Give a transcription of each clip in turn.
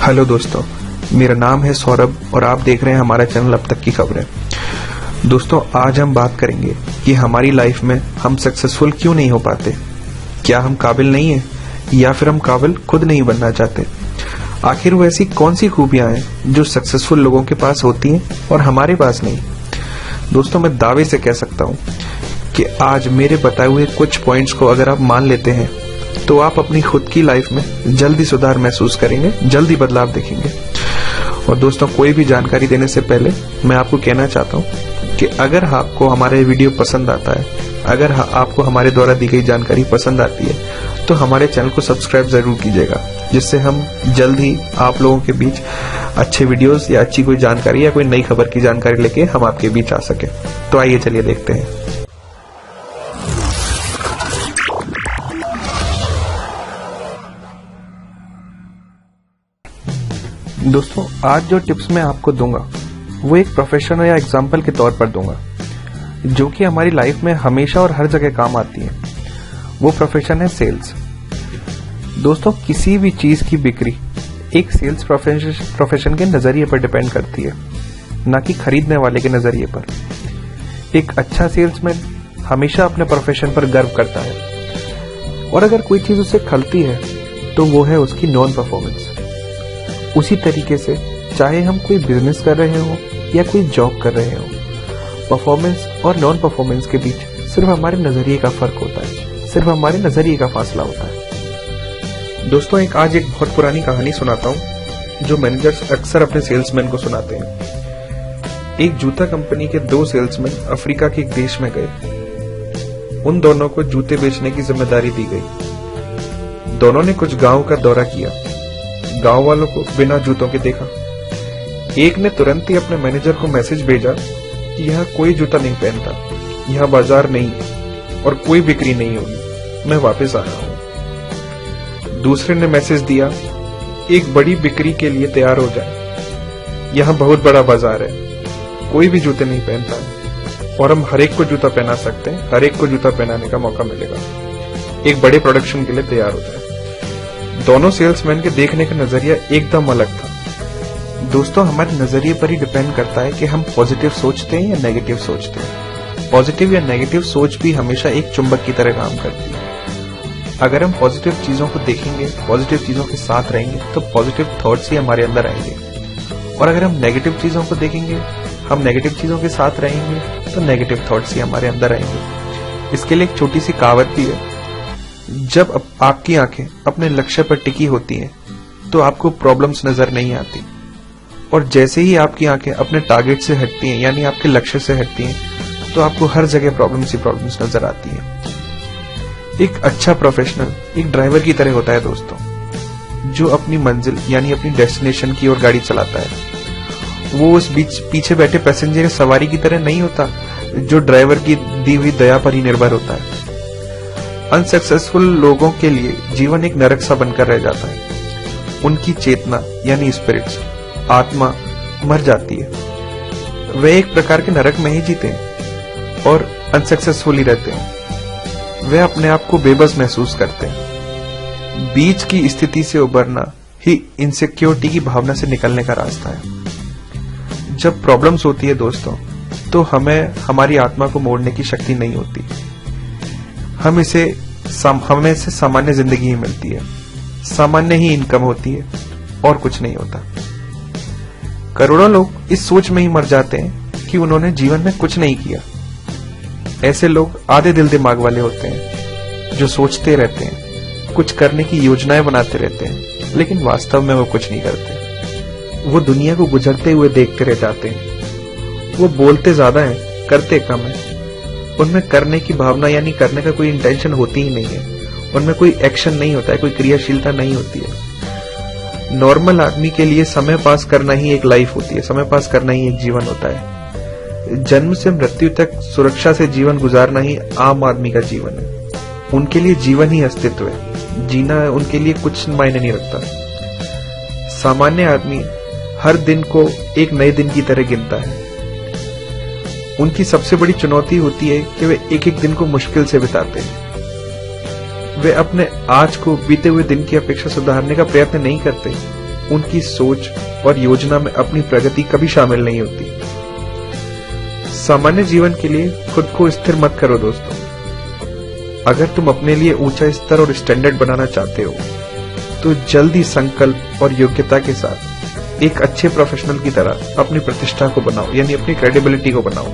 Hello दोस्तों, मेरा नाम है सौरभ और आप देख रहे हैं हमारा चैनल अब तक की खबरें। दोस्तों, आज हम बात करेंगे कि हमारी लाइफ में हम सक्सेसफुल क्यों नहीं हो पाते। क्या हम काबिल नहीं हैं या फिर हम काबिल खुद नहीं बनना चाहते। आखिर वो ऐसी कौन सी खूबियां हैं जो सक्सेसफुल लोगों के पास होती हैं और हमारे पास नहीं। दोस्तों, मैं दावे से कह सकता हूं कि आज मेरे बताए हुए कुछ पॉइंट्स को अगर आप मान लेते हैं तो आप अपनी खुद की लाइफ में जल्दी सुधार महसूस करेंगे, जल्दी बदलाव देखेंगे। और दोस्तों, कोई भी जानकारी देने से पहले मैं आपको कहना चाहता हूं कि अगर आपको हमारा वीडियो पसंद आता है, अगर आपको हमारे द्वारा दी गई जानकारी पसंद आती है तो हमारे चैनल को सब्सक्राइब जरूर कीजिएगा, जिससे हम जल्द ही आप लोगों के बीच अच्छे वीडियोस या अच्छी कोई जानकारी या कोई नई खबर की जानकारी लेके हम आपके बीच आ सके। तो आइए चलिए देखते हैं। दोस्तों, आज जो टिप्स मैं आपको दूंगा वो एक प्रोफेशन या एग्जाम्पल के तौर पर दूंगा, जो कि हमारी लाइफ में हमेशा और हर जगह काम आती है। वो प्रोफेशन है सेल्स। दोस्तों, किसी भी चीज की बिक्री एक सेल्स प्रोफेशन के नजरिए पर डिपेंड करती है, ना कि खरीदने वाले के नजरिए पर। एक अच्छा सेल्समैन हमेशा अपने प्रोफेशन पर गर्व करता है और अगर कोई चीज उसे खलती है तो वो है उसकी नॉन परफॉर्मेंस। उसी तरीके से चाहे हम कोई बिजनेस कर रहे हो या कोई जॉब कर रहे हो, परफॉर्मेंस और नॉन परफॉर्मेंस के बीच सिर्फ हमारे नजरिए का फर्क होता है, सिर्फ हमारे नजरिए का फासला होता है। दोस्तों, आज एक बहुत पुरानी कहानी सुनाता हूं जो मैनेजर्स अक्सर अपने सेल्समैन को सुनाते हैं। एक जूता कंपनी के दो सेल्समैन अफ्रीका के एक देश में गए। उन दोनों को जूते बेचने की जिम्मेदारी दी गई। दोनों ने कुछ गांव का दौरा किया। गांव वालों को बिना जूतों के देखा। एक ने तुरंत ही अपने मैनेजर को मैसेज भेजा कि यहाँ कोई जूता नहीं पहनता, यहाँ बाजार नहीं और कोई बिक्री नहीं होगी, मैं वापस आ रहा हूँ। दूसरे ने मैसेज दिया, एक बड़ी बिक्री के लिए तैयार हो जाए, यहाँ बहुत बड़ा बाजार है, कोई भी जूते नहीं पहनता और हम हर एक को जूता पहना सकते हैं, हर एक को जूता पहनाने का मौका मिलेगा, एक बड़े प्रोडक्शन के लिए तैयार हो जाए। दोनों सेल्समैन के देखने का नजरिया एकदम अलग था। दोस्तों, हमारे नजरिए पर ही डिपेंड करता है कि हम पॉजिटिव सोचते हैं या नेगेटिव सोचते हैं। पॉजिटिव या नेगेटिव सोच भी हमेशा एक चुंबक की तरह काम करती है। अगर हम पॉजिटिव चीजों को देखेंगे, पॉजिटिव चीजों के साथ रहेंगे तो पॉजिटिव थॉट्स ही हमारे अंदर आएंगे, और अगर हम नेगेटिव चीजों को देखेंगे, हम नेगेटिव चीजों के साथ रहेंगे तो नेगेटिव थॉट्स ही हमारे अंदर आएंगे। इसके लिए एक छोटी सी कहावत भी है, जब आपकी आंखें अपने लक्ष्य पर टिकी होती हैं तो आपको प्रॉब्लम्स नजर नहीं आती, और जैसे ही आपकी आंखें अपने टारगेट से हटती हैं, यानी आपके लक्ष्य से हटती हैं, तो आपको हर जगह प्रॉब्लम्स ही प्रॉब्लम्स नजर आती हैं। एक अच्छा प्रोफेशनल एक ड्राइवर की तरह होता है दोस्तों, जो अपनी मंजिल यानी अपनी डेस्टिनेशन की ओर गाड़ी चलाता है। वो उस पीछे बैठे पैसेंजर की सवारी की तरह नहीं होता, जो ड्राइवर की दी हुई दया पर ही निर्भर होता है। अनसक्सेसफुल लोगों के लिए जीवन एक नरक सा बनकर रह जाता है। उनकी चेतना यानी स्पिरिट्स, आत्मा मर जाती है। वे एक प्रकार के नरक में ही जीते हैं और अनसक्सेसफुल ही रहते हैं। वे अपने आप को बेबस महसूस करते हैं। बीच की स्थिति से उबरना ही इनसिक्योरिटी की भावना से निकलने का रास्ता है। जब प्रॉब्लम्स होती है दोस्तों, तो हमें हमारी आत्मा को मोड़ने की शक्ति नहीं होती। हमें से सामान्य जिंदगी ही मिलती है, सामान्य ही इनकम होती है और कुछ नहीं होता। करोड़ों लोग इस सोच में ही मर जाते हैं कि उन्होंने जीवन में कुछ नहीं किया। ऐसे लोग आधे दिल दिमाग वाले होते हैं, जो सोचते रहते हैं, कुछ करने की योजनाएं बनाते रहते हैं, लेकिन वास्तव में वो कुछ नहीं करते। वो दुनिया को गुजरते हुए देखते रह जाते हैं। वो बोलते ज्यादा हैं, करते कम है। उनमें करने की भावना यानी करने का कोई इंटेंशन होती ही नहीं है। उनमें कोई एक्शन नहीं होता है, कोई क्रियाशीलता नहीं होती है। नॉर्मल आदमी के लिए समय पास करना ही एक लाइफ होती है, समय पास करना ही एक जीवन होता है। जन्म से मृत्यु तक सुरक्षा से जीवन गुजारना ही आम आदमी का जीवन है। उनके लिए जीवन ही अस्तित्व है, जीना उनके लिए कुछ मायने नहीं रखता। सामान्य आदमी हर दिन को एक नए दिन की तरह गिनता है। उनकी सबसे बड़ी चुनौती होती है कि वे एक एक दिन को मुश्किल से बिताते हैं। वे अपने आज को बीते हुए दिन की अपेक्षा सुधारने का प्रयत्न नहीं करते, उनकी सोच और योजना में अपनी प्रगति कभी शामिल नहीं होती। सामान्य जीवन के लिए खुद को स्थिर मत करो दोस्तों। अगर तुम अपने लिए ऊंचा स्तर और स्टैंडर्ड बनाना चाहते हो तो जल्दी संकल्प और योग्यता के साथ एक अच्छे प्रोफेशनल की तरह अपनी प्रतिष्ठा को बनाओ, यानी अपनी क्रेडिबिलिटी को बनाओ।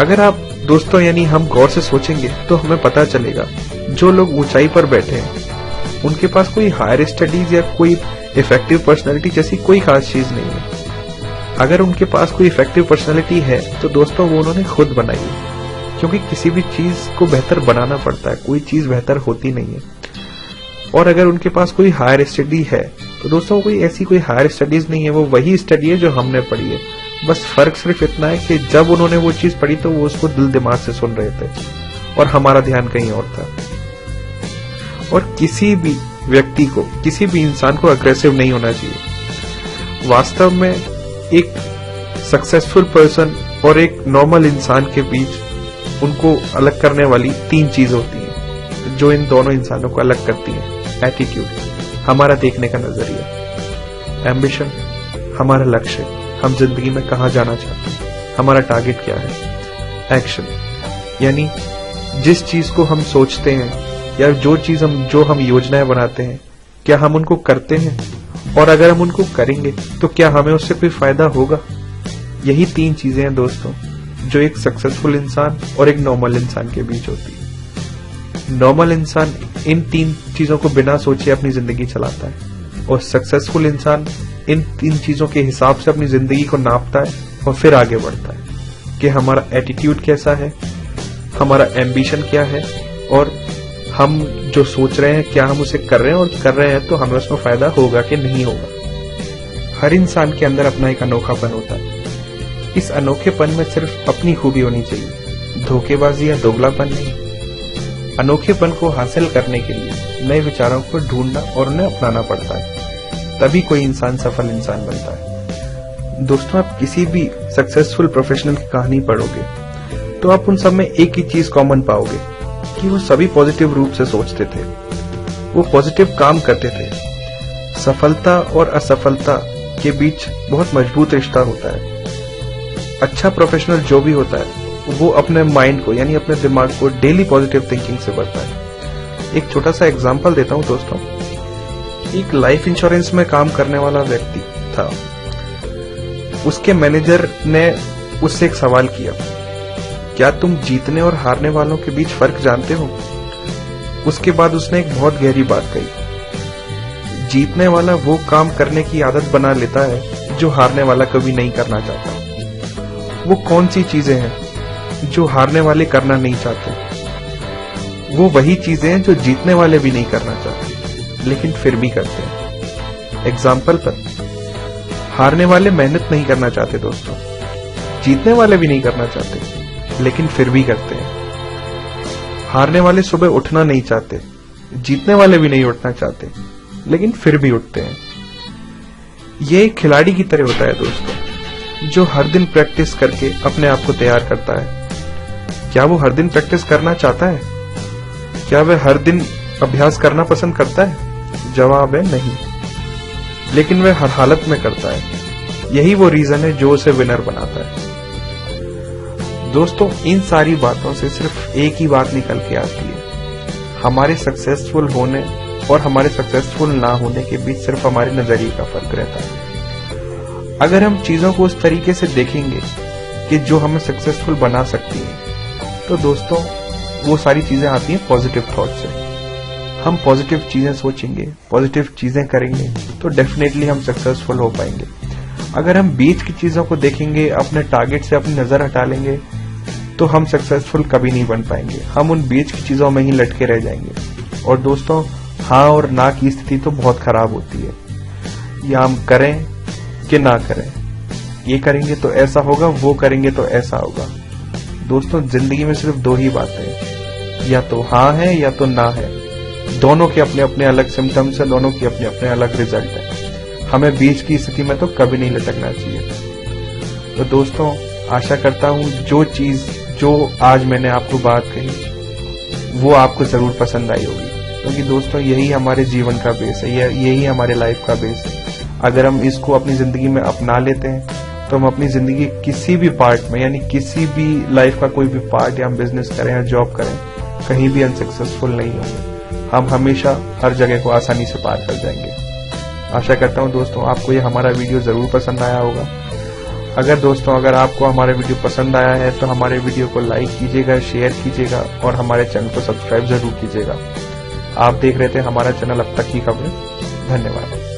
अगर आप दोस्तों यानी हम गौर से सोचेंगे तो हमें पता चलेगा जो लोग ऊंचाई पर बैठे हैं उनके पास कोई हायर स्टडीज या कोई इफेक्टिव पर्सनालिटी जैसी कोई खास चीज नहीं है। अगर उनके पास कोई इफेक्टिव पर्सनालिटी है तो दोस्तों वो उन्होंने खुद बनाई है, क्योंकि किसी भी चीज को बेहतर बनाना पड़ता है, कोई चीज बेहतर होती नहीं है। और अगर उनके पास कोई हायर स्टडी है तो दोस्तों कोई ऐसी कोई हायर स्टडीज नहीं है, वो वही स्टडी है जो हमने पढ़ी है। बस फर्क सिर्फ इतना है कि जब उन्होंने वो चीज पढ़ी तो वो उसको दिल दिमाग से सुन रहे थे और हमारा ध्यान कहीं और था। और किसी भी व्यक्ति को, किसी भी इंसान को अग्रेसिव नहीं होना चाहिए। वास्तव में एक सक्सेसफुल पर्सन और एक नॉर्मल इंसान के बीच उनको अलग करने वाली 3 चीज होती हैं जो इन दोनों इंसानों को अलग करती हैं। एटीट्यूड, हमारा देखने का नजरिया। एम्बिशन, हमारा लक्ष्य, हम जिंदगी में कहां जाना चाहते हैं, हमारा टारगेट क्या है। एक्शन, यानी जिस चीज को हम सोचते हैं या जो हम योजनाएं बनाते हैं, क्या हम उनको करते हैं, और अगर हम उनको करेंगे तो क्या हमें उससे कोई फायदा होगा। यही 3 चीजें हैं दोस्तों जो एक सक्सेसफुल इंसान और एक नॉर्मल इंसान के बीच होती है। नॉर्मल इंसान इन 3 चीजों को बिना सोचे अपनी जिंदगी चलाता है और सक्सेसफुल इंसान इन 3 चीजों के हिसाब से अपनी जिंदगी को नापता है और फिर आगे बढ़ता है कि हमारा एटीट्यूड कैसा है, हमारा एम्बिशन क्या है, और हम जो सोच रहे हैं क्या हम उसे कर रहे हैं, और कर रहे हैं तो हमें उसमें फायदा होगा कि नहीं होगा। हर इंसान के अंदर अपना एक अनोखापन होता है। इस अनोखेपन में सिर्फ अपनी खूबी होनी चाहिए, धोखेबाजी या दोगलापन नहीं। अनोखेपन को हासिल करने के लिए नए विचारों को ढूंढना और उन्हें अपनाना पड़ता है, तभी कोई इंसान सफल इंसान बनता है। दोस्तों, आप किसी भी सक्सेसफुल प्रोफेशनल की कहानी पढ़ोगे तो आप उन सब में एक ही चीज कॉमन पाओगे कि वो सभी पॉजिटिव रूप से सोचते थे, वो पॉजिटिव काम करते थे। सफलता और असफलता के बीच बहुत मजबूत रिश्ता होता है। अच्छा प्रोफेशनल जो भी होता है वो अपने माइंड को, यानी अपने दिमाग को डेली पॉजिटिव थिंकिंग से भरता है। एक छोटा सा एग्जांपल देता हूं दोस्तों। एक लाइफ इंश्योरेंस में काम करने वाला व्यक्ति था। उसके मैनेजर ने उससे एक सवाल किया, क्या तुम जीतने और हारने वालों के बीच फर्क जानते हो? उसके बाद उसने एक बहुत गहरी बात कही, जीतने वाला वो काम करने की आदत बना लेता है जो हारने वाला कभी नहीं करना चाहता। वो कौन सी चीजें हैं जो हारने वाले करना नहीं चाहते? वो वही चीजें हैं जो जीतने वाले भी नहीं करना चाहते लेकिन फिर भी करते हैं। एग्जाम्पल पर, हारने वाले मेहनत नहीं करना चाहते दोस्तों, जीतने वाले भी नहीं करना चाहते लेकिन फिर भी करते हैं। हारने वाले सुबह उठना नहीं चाहते, जीतने वाले भी नहीं उठना चाहते लेकिन फिर भी उठते हैं। ये एक खिलाड़ी की तरह होता है दोस्तों, जो हर दिन प्रैक्टिस करके अपने आप को तैयार करता है। क्या वो हर दिन प्रैक्टिस करना चाहता है? क्या वह हर दिन अभ्यास करना पसंद करता है? जवाब है नहीं, लेकिन वह हर हालत में करता है। यही वो रीजन है जो उसे विनर बनाता है। दोस्तों, इन सारी बातों से सिर्फ एक ही बात निकल के आती है, हमारे सक्सेसफुल होने और हमारे सक्सेसफुल ना होने के बीच सिर्फ हमारे नजरिए का फर्क रहता है। अगर हम चीजों को उस तरीके से देखेंगे कि जो हमें सक्सेसफुल बना सकती है, तो दोस्तों वो सारी चीजें आती हैं पॉजिटिव थॉट से। हम पॉजिटिव चीजें सोचेंगे, पॉजिटिव चीजें करेंगे तो डेफिनेटली हम सक्सेसफुल हो पाएंगे। अगर हम बीच की चीजों को देखेंगे, अपने टारगेट से अपनी नजर हटा लेंगे, तो हम सक्सेसफुल कभी नहीं बन पाएंगे। हम उन बीच की चीजों में ही लटके रह जाएंगे। और दोस्तों, हाँ और ना की स्थिति तो बहुत खराब होती है। या हम करें कि ना करें, ये करेंगे तो ऐसा होगा, वो करेंगे तो ऐसा होगा। दोस्तों, जिंदगी में सिर्फ 2 ही बातें हैं, या तो हाँ है या तो ना है। दोनों के अपने अपने अलग सिम्टम्स हैं, दोनों के अपने अपने अलग रिजल्ट हैं। हमें बीच की स्थिति में तो कभी नहीं लटकना चाहिए। तो दोस्तों, आशा करता हूं जो आज मैंने आपको बात कही वो आपको जरूर पसंद आई होगी। क्योंकि दोस्तों यही हमारे जीवन का बेस है, यही हमारे लाइफ का बेस है। अगर हम इसको अपनी जिंदगी में अपना लेते हैं तो हम अपनी जिंदगी किसी भी पार्ट में, यानी किसी भी लाइफ का कोई भी पार्ट, या हम बिजनेस करें या जॉब करें, कहीं भी अनसक्सेसफुल नहीं होंगे। हम हमेशा हर जगह को आसानी से पार कर जाएंगे। आशा करता हूं दोस्तों आपको ये हमारा वीडियो जरूर पसंद आया होगा। अगर आपको हमारा वीडियो पसंद आया है तो हमारे वीडियो को लाइक कीजिएगा, शेयर कीजिएगा और हमारे चैनल को सब्सक्राइब जरूर कीजिएगा। आप देख रहे थे हमारा चैनल अब तक की खबरें। धन्यवाद।